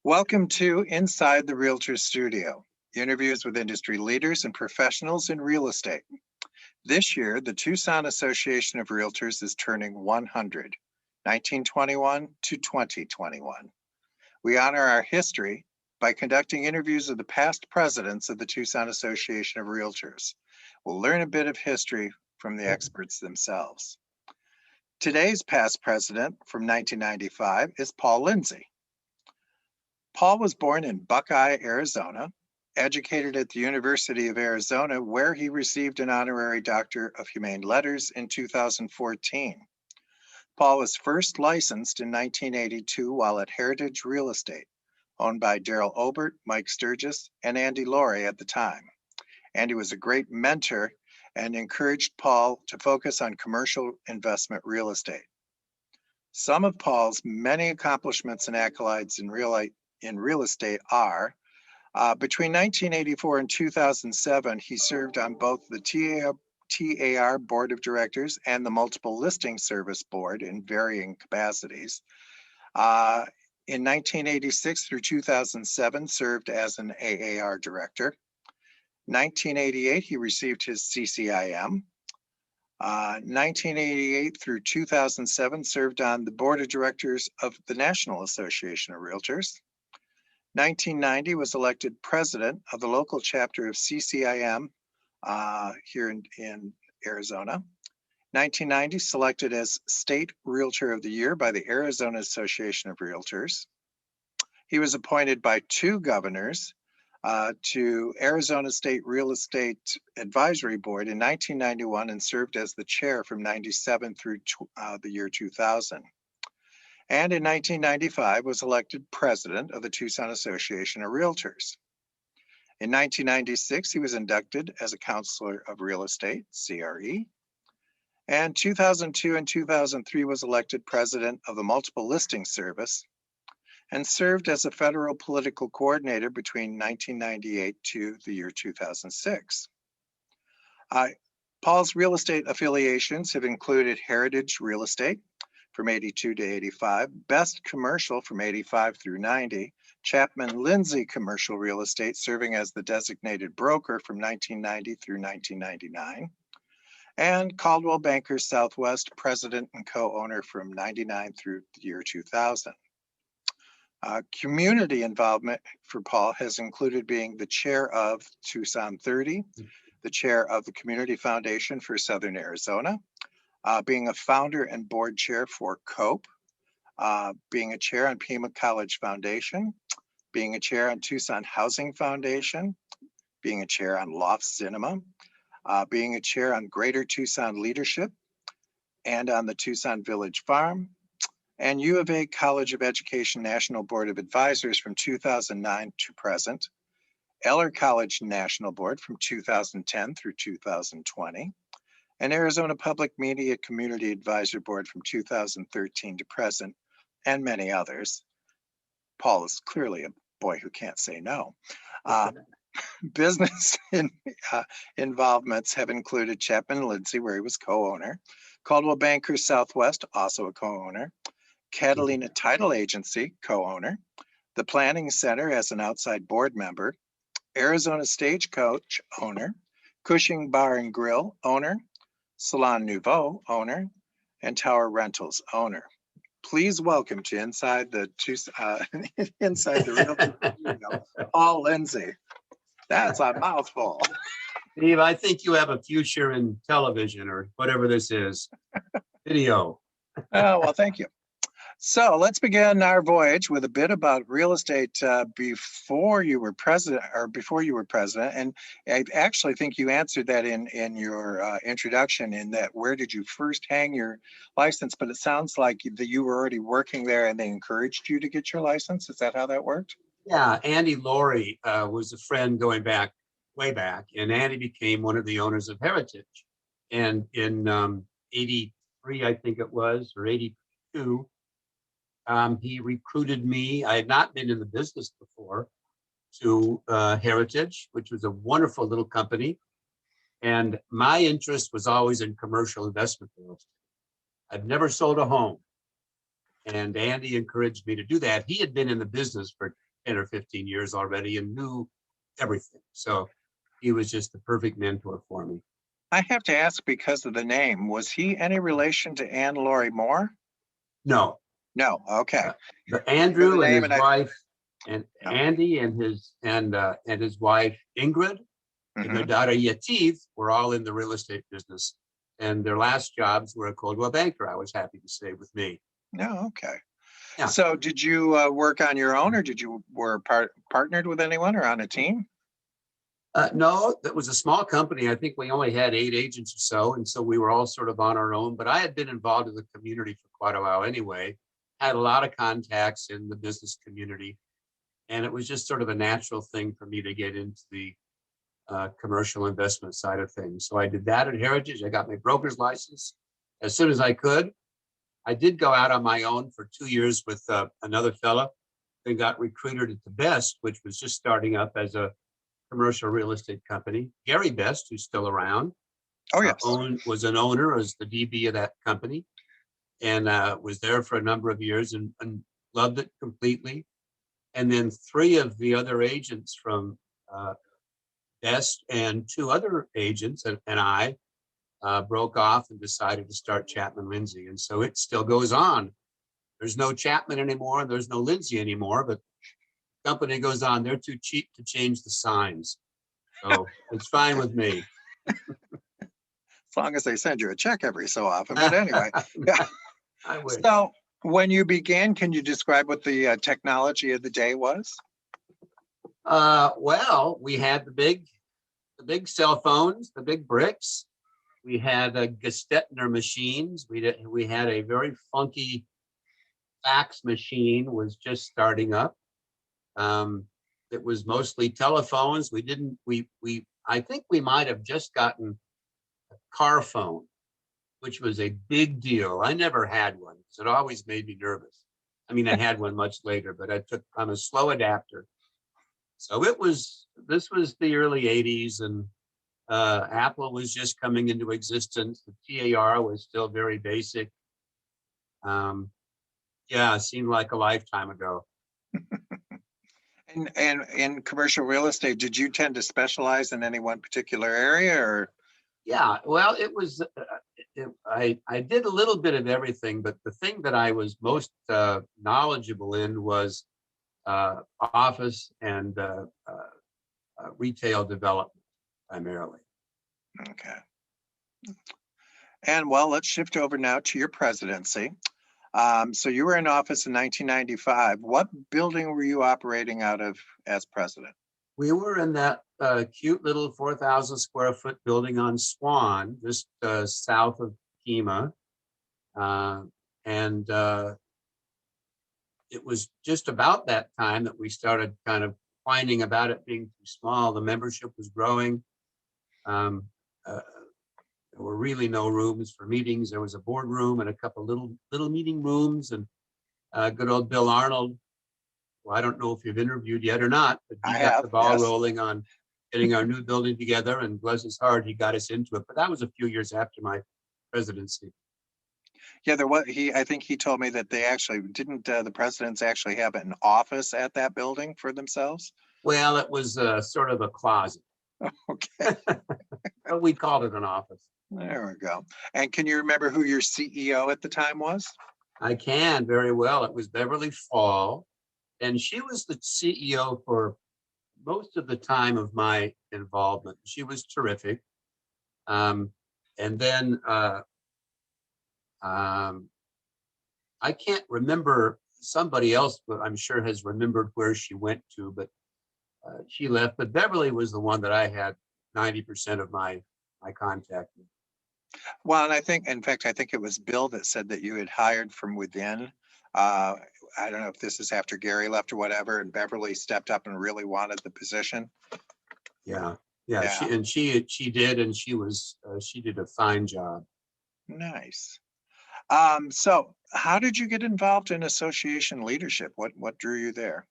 Welcome to Inside the Realtor Studio, interviews with industry leaders and professionals in real estate. This year, the Tucson Association of REALTORS is turning 100, 1921 to 2021. We honor our history by conducting interviews of the past presidents of the Tucson Association of REALTORS. We'll learn a bit of history from the experts themselves. Today's past president from 1995 is Paul Lindsey. Paul was born in Buckeye, Arizona, educated at the University of Arizona, where he received an honorary Doctor of Humane Letters in 2014. Paul was first licensed in 1982 while at Heritage Real Estate, owned by Daryl Obert, Mike Sturgis, and Andy Laurie at the time. Andy was a great mentor and encouraged Paul to focus on commercial investment real estate. Some of Paul's many accomplishments and accolades in real estate are, between 1984 and 2007, he served on both the TAR Board of Directors and the Multiple Listing Service Board in varying capacities. In 1986 through 2007, served as an AAR director. 1988, he received his CCIM. 1988 through 2007, served on the Board of Directors of the National Association of Realtors. 1990 was elected president of the local chapter of CCIM here in Arizona. 1990 selected as State Realtor of the Year by the Arizona Association of Realtors. He was appointed by two governors to Arizona State Real Estate Advisory Board in 1991 and served as the chair from 97 through the year 2000. And in 1995 was elected president of the Tucson Association of Realtors. In 1996, he was inducted as a counselor of real estate, CRE. And 2002 and 2003 was elected president of the Multiple Listing Service and served as a federal political coordinator between 1998 to the year 2006. Paul's real estate affiliations have included Heritage Real Estate from 82 to 85, Best Commercial from 85 through 90, Chapman Lindsey Commercial Real Estate serving as the designated broker from 1990 through 1999, and Caldwell Banker Southwest president and co-owner from 99 through the year 2000. Community involvement for Paul has included being the chair of Tucson 30, the chair of the Community Foundation for Southern Arizona, being a founder and board chair for COPE, being a chair on Pima College Foundation, being a chair on Tucson Housing Foundation, being a chair on Loft Cinema, being a chair on Greater Tucson Leadership and on the Tucson Village Farm, and U of A College of Education National Board of Advisors from 2009 to present, Eller College National Board from 2010 through 2020, and Arizona Public Media Community Advisor Board from 2013 to present, and many others. Paul is clearly a boy who can't say no. Business involvements have included Chapman Lindsey, where he was co-owner, Caldwell Banker Southwest, also a co-owner, Catalina Title Agency, co-owner, the Planning Center as an outside board member, Arizona Stagecoach owner, Cushing Bar and Grill owner, Salon Nouveau owner, and Tower Rentals owner. Please welcome to Inside the Realtor, Paul Lindsey. That's a mouthful. Steve, I think you have a future in television or whatever this is. Video. Oh, well, thank you. So let's begin our voyage with a bit about real estate before you were president. And I actually think you answered that in your introduction, in that where did you first hang your license? But it sounds like that you were already working there and they encouraged you to get your license. Is that how that worked? Yeah, Andy Laurie was a friend going back, way back, and Andy became one of the owners of Heritage. And in 83, I think it was, or 82, he recruited me. I had not been in the business before, to Heritage, which was a wonderful little company. And my interest was always in commercial investment real estate. I've never sold a home. And Andy encouraged me to do that. He had been in the business for 10 or 15 years already and knew everything. So he was just the perfect mentor for me. I have to ask because of the name, was he any relation to Anne Laurie Moore? No, No, okay. but For the Andrew and name his and I, wife, and oh, Andy and his wife Ingrid and their mhm. daughter Yetiv were all in the real estate business. And their last jobs were at Coldwell Banker, I was happy to say, with me. No, okay. Yeah. So did you work on your own, or did you were partnered with anyone or on a team? No, that was a small company. I think we only had 8 agents or so. And so we were all sort of on our own. But I had been involved in the community for quite a while anyway, had a lot of contacts in the business community. And it was just sort of a natural thing for me to get into the commercial investment side of things. So I did that at Heritage. I got my broker's license as soon as I could. I did go out on my own for 2 years with another fella, then got recruited at the Best, which was just starting up as a commercial real estate company. Gary Best, who's still around, Oh, yes. was an owner, as the DB of that company, and was there for a number of years and loved it completely. And then 3 of the other agents from Best and 2 other agents and I broke off and decided to start Chapman Lindsey. And so it still goes on. There's no Chapman anymore. There's no Lindsey anymore, but the company goes on. They're too cheap to change the signs. So it's fine with me. As long as they send you a check every so often. But anyway, yeah. I wish. So when you began, can you describe what the technology of the day was? Well, we had the big cell phones, the big bricks. We had Gestetner machines. We had a very funky fax machine was just starting up. It was mostly telephones. I think we might have just gotten a car phone, which was a big deal. I never had one because it always made me nervous. I mean, I had one much later, but I'm a slow adapter. So this was the early 80s, and Apple was just coming into existence. The TAR was still very basic. Yeah, it seemed like a lifetime ago. And in commercial real estate, did you tend to specialize in any one particular area, or? Yeah, well, it was, I did a little bit of everything, but the thing that I was most knowledgeable in was office and retail development primarily. Okay. And well, let's shift over now to your presidency. So you were in office in 1995. What building were you operating out of as president? We were in that cute little 4,000 square foot building on Swan, just south of Kima. And it was just about that time that we started kind of whining about it being too small. The membership was growing. There were really no rooms for meetings. There was a boardroom and a couple little meeting rooms, and good old Bill Arnold. Well, I don't know if you've interviewed yet or not, but he I got have, the ball yes. rolling on getting our new building together, and bless his heart, he got us into it. But that was a few years after my presidency. Yeah, there was. I think he told me that they actually didn't. The presidents actually have an office at that building for themselves. Well, it was sort of a closet. Okay, But we called it an office. there we go. And can you remember who your CEO at the time was? I can very well. It was Beverly Fall, and she was the CEO for most of the time of my involvement. She was terrific. And then I can't remember, somebody else, but I'm sure has remembered where she went to, but she left. But Beverly was the one that I had 90% of my contact with. Well, and I think, in fact, I think it was Bill that said that you had hired from within. I don't know if this is after Gary left or whatever, and Beverly stepped up and really wanted the position. Yeah. Yeah. She did, and she did a fine job. Nice. So how did you get involved in association leadership? What drew you there?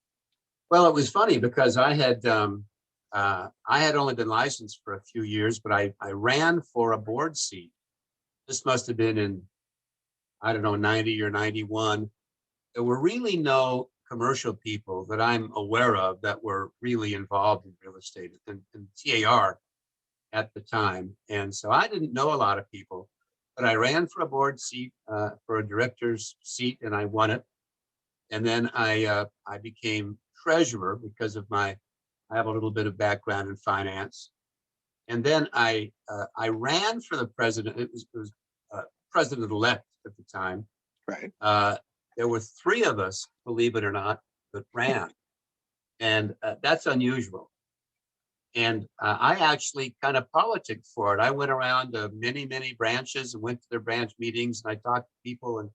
Well, it was funny because I had only been licensed for a few years, but I ran for a board seat. This must have been in, I don't know, 90 or 91. There were really no commercial people that I'm aware of that were really involved in real estate and TAR at the time. And so I didn't know a lot of people, but I ran for a board seat, for a director's seat, and I won it. And then I became treasurer because of I have a little bit of background in finance. And then I ran for the president. It was president-elect at the time. Right. There were 3 of us, believe it or not, that ran. And that's unusual. And I actually kind of politicked for it. I went around to many, many branches and went to their branch meetings, and I talked to people.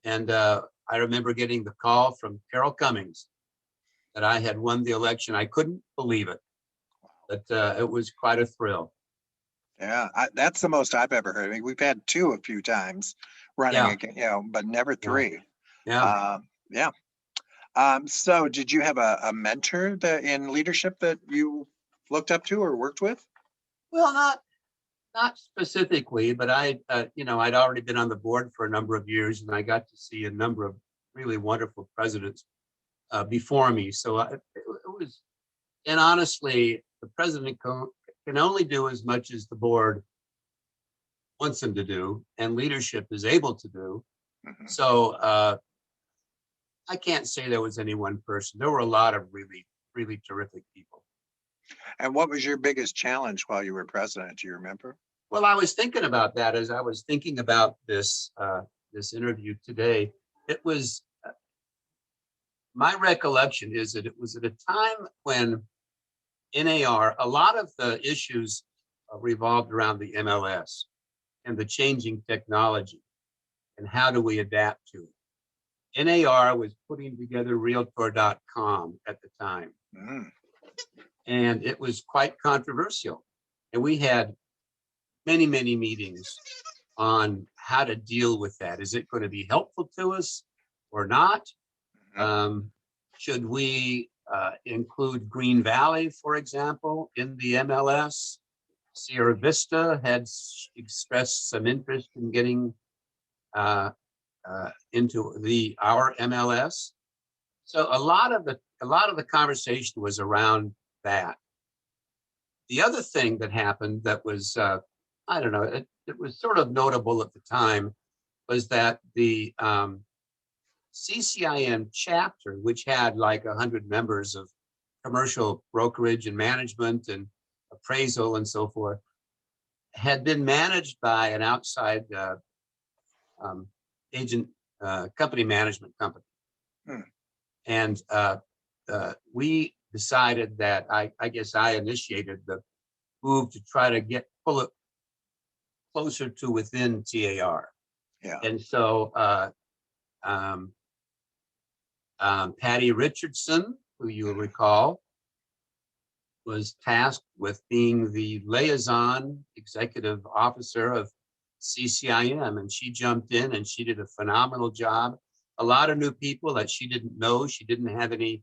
And I remember getting the call from Carol Cummings that I had won the election. I couldn't believe it, but it was quite a thrill. Yeah, that's the most I've ever heard. I mean, we've had 2 a few times running Yeah. again, but never 3. Yeah. Yeah. So did you have a mentor in leadership that you looked up to or worked with? Well, not specifically, but I'd already been on the board for a number of years, and I got to see a number of really wonderful presidents before me. So it was, and honestly, the president can only do as much as the board wants him to do, and leadership is able to do. Mhm. So I can't say there was any one person. There were a lot of really, really terrific people. And what was your biggest challenge while you were president? Do you remember? Well, I was thinking about that as I was thinking about this interview today. It was my recollection is that it was at a time when NAR, a lot of the issues revolved around the MLS and the changing technology and how do we adapt to it. NAR was putting together Realtor.com at the time. Mm. And it was quite controversial. And we had many, many meetings on how to deal with that. Is it going to be helpful to us or not? Should we include Green Valley, for example, in the MLS? Sierra Vista had expressed some interest in getting into our MLS. So a lot of the conversation was around that. The other thing that happened that was, I don't know, it was sort of notable at the time, was that the CCIM chapter, which had like 100 members of commercial brokerage and management and appraisal and so forth, had been managed by an outside agent company management company. Hmm. And we decided that I guess I initiated the move to try to pull it closer to within TAR. Yeah. And so Patty Richardson, who you will recall, was tasked with being the liaison executive officer of CCIM, and she jumped in and she did a phenomenal job. A lot of new people that she didn't know. She didn't have any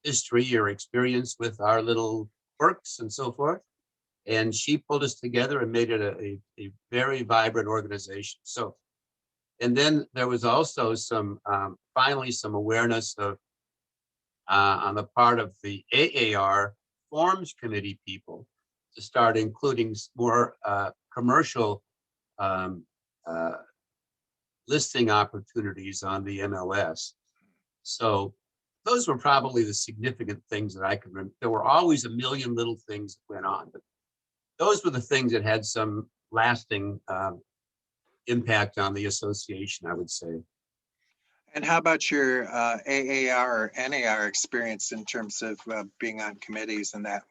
history or experience with our little quirks and so forth. And she pulled us together and made it a very vibrant organization. So, and then there was also finally some awareness of, on the part of the AAR Forms Committee people, to start including more commercial listing opportunities on the MLS. So those were probably the significant things that I can remember. There were always a million little things that went on, but those were the things that had some lasting impact on the association, I would say. And how about your AAR or NAR experience in terms of being on committees and that?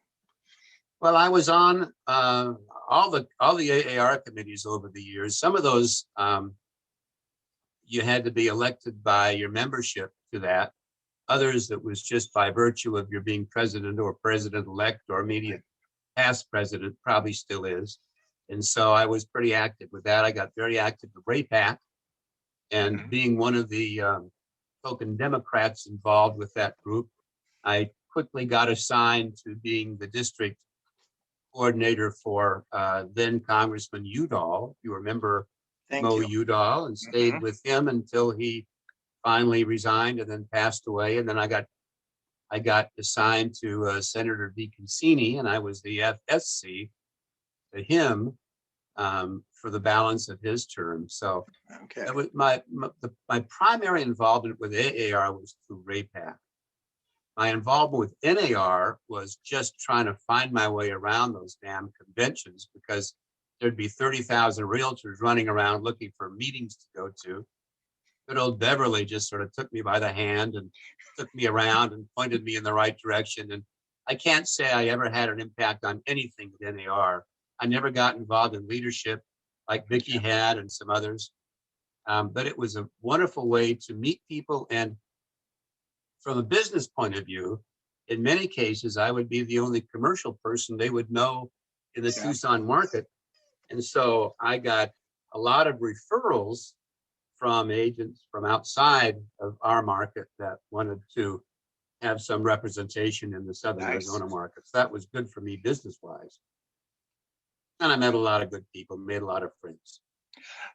Well, I was on all the AAR committees over the years. Some of those you had to be elected by your membership to that. Others that was just by virtue of your being president or president-elect or immediate past president, probably still is. And so I was pretty active with that. I got very active with RAPAC, and being one of the token Democrats involved with that group, I quickly got assigned to being the district coordinator for then Congressman Udall. You remember Mo Udall, and stayed with him until he finally resigned and then passed away. And then I got assigned to Senator DeConcini, and I was the FSC to him for the balance of his term. So Okay. that was my primary involvement with AAR was through RAPAC. My involvement with NAR was just trying to find my way around those damn conventions, because there'd be 30,000 realtors running around looking for meetings to go to. Good old Beverly just sort of took me by the hand and took me around and pointed me in the right direction. And I can't say I ever had an impact on anything with NAR. I never got involved in leadership like Vicki had and some others. But it was a wonderful way to meet people. And from a business point of view, in many cases, I would be the only commercial person they would know in the Tucson market. And so I got a lot of referrals from agents from outside of our market that wanted to have some representation in the Southern Arizona markets. That was good for me business-wise. And I met a lot of good people, made a lot of friends.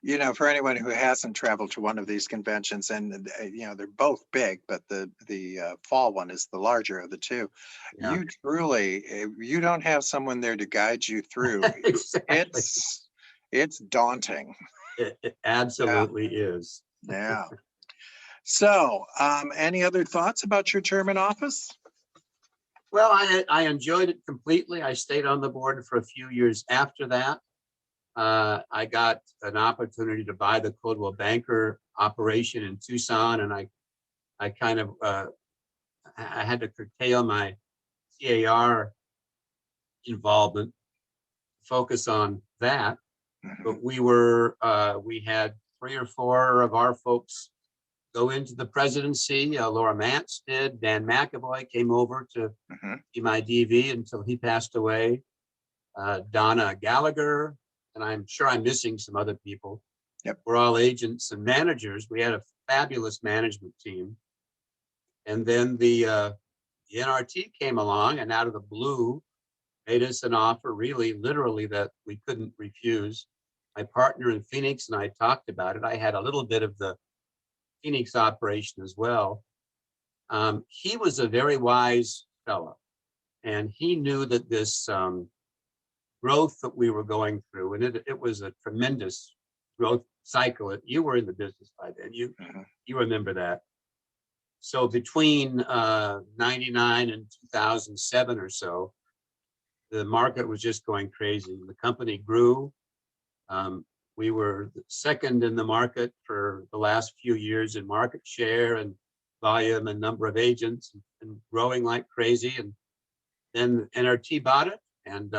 You know, for anyone who hasn't traveled to one of these conventions, and you know, they're both big, but the fall one is the larger of the two. Yeah. You truly, you don't have someone there to guide you through. Exactly. It's daunting. It absolutely is. Yeah. So, any other thoughts about your term in office? Well, I enjoyed it completely. I stayed on the board for a few years after that. I got an opportunity to buy the Coldwell Banker operation in Tucson, and I kind of I had to curtail my CAR involvement, focus on that. But we had 3 or 4 of our folks go into the presidency. Laura Mance did. Dan McAvoy came over to be my DV until he passed away. Donna Gallagher, and I'm sure I'm missing some other people. Yep. We're all agents and managers. We had a fabulous management team. And then the NRT came along and out of the blue made us an offer, really, literally, that we couldn't refuse. My partner in Phoenix and I talked about it. I had a little bit of the Phoenix operation as well. He was a very wise fellow, and he knew that this growth that we were going through, and it was a tremendous growth cycle. You were in the business by then. You remember that. So between 99 and 2007 or so, the market was just going crazy. The company grew. We were second in the market for the last few years in market share and volume and number of agents, and growing like crazy. And then NRT bought it, and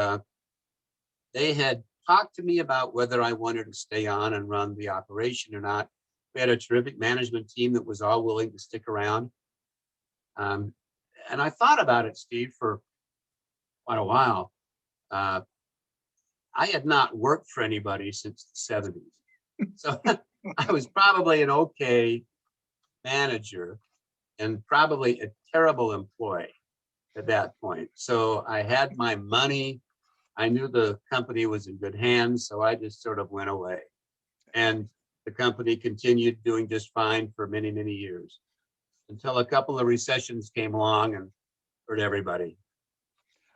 they had talked to me about whether I wanted to stay on and run the operation or not. We had a terrific management team that was all willing to stick around. And I thought about it, Steve, for quite a while. I had not worked for anybody since the 70s. So I was probably an okay manager and probably a terrible employee at that point. So I had my money. I knew the company was in good hands, so I just sort of went away. And the company continued doing just fine for many, many years, until a couple of recessions came along and hurt everybody.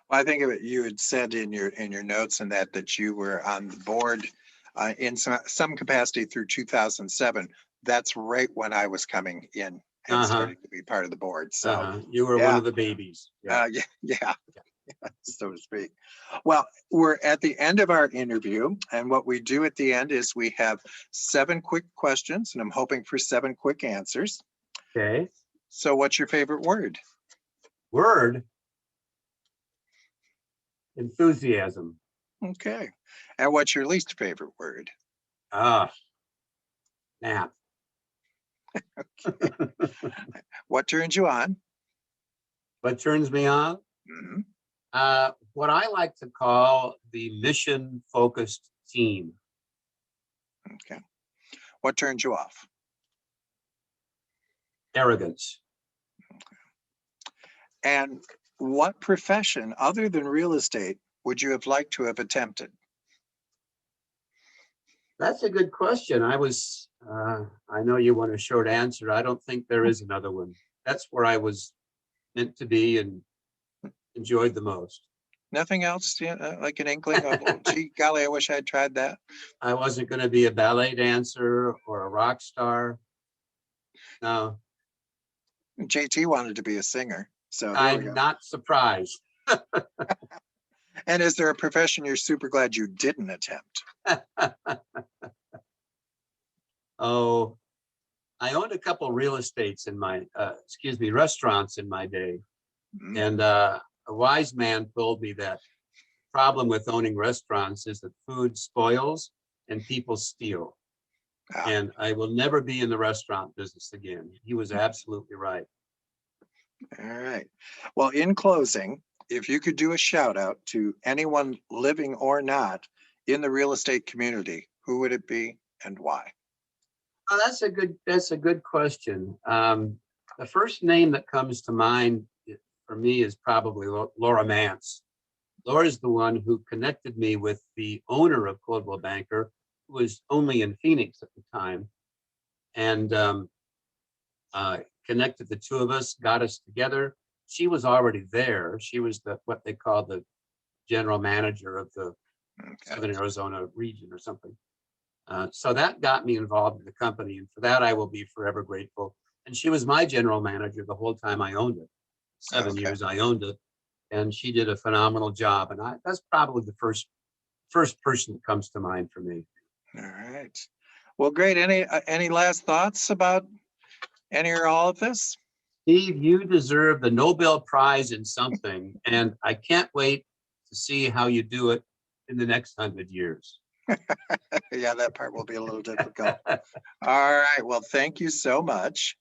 Well, I think you had said in your notes and that you were on the board in some capacity through 2007. That's right when I was coming in and starting to be part of the board. So you were one of the babies. Yeah, so to speak. Well, we're at the end of our interview, and what we do at the end is we have 7 quick questions, and I'm hoping for 7 quick answers. Okay. So what's your favorite word? Word? Enthusiasm. Okay. And what's your least favorite word? Nap. What turns you on? What turns me on? What I like to call the mission-focused team. Okay. What turns you off? Arrogance. And what profession other than real estate would you have liked to have attempted? That's a good question. I was I know you want a short answer. I don't think there is another one. That's where I was meant to be and enjoyed the most. Nothing else, like an inkling of, oh, gee, golly, I wish I'd tried that. I wasn't going to be a ballet dancer or a rock star. No, JT wanted to be a singer, so there we I'm go. not surprised. And is there a profession you're super glad you didn't attempt? Oh, I owned a couple real estates in my, restaurants in my day. Mhm. And a wise man told me that problem with owning restaurants is that food spoils and people steal. Ah, And I will never be in the restaurant business again. He was absolutely right. all right. Well, in closing, if you could do a shout out to anyone living or not in the real estate community, who would it be and why? Oh, that's a good question. The first name that comes to mind for me is probably Laura Mance. Laura is the one who connected me with the owner of Coldwell Banker, who was only in Phoenix at the time, and connected the two of us, got us together. She was already there. She was what they call the general manager of the Okay. Southern Arizona region or something. So that got me involved in the company, and for that I will be forever grateful. And she was my general manager the whole time I owned it. 7 years I owned it, and she did a phenomenal job. And that's probably the first person that comes to mind for me. All right. Well, great. Any last thoughts about any or all of this? Steve, you deserve the Nobel Prize in something, and I can't wait to see how you do it in the next 100 years. Yeah, that part will be a little difficult. All right. Well, thank you so much.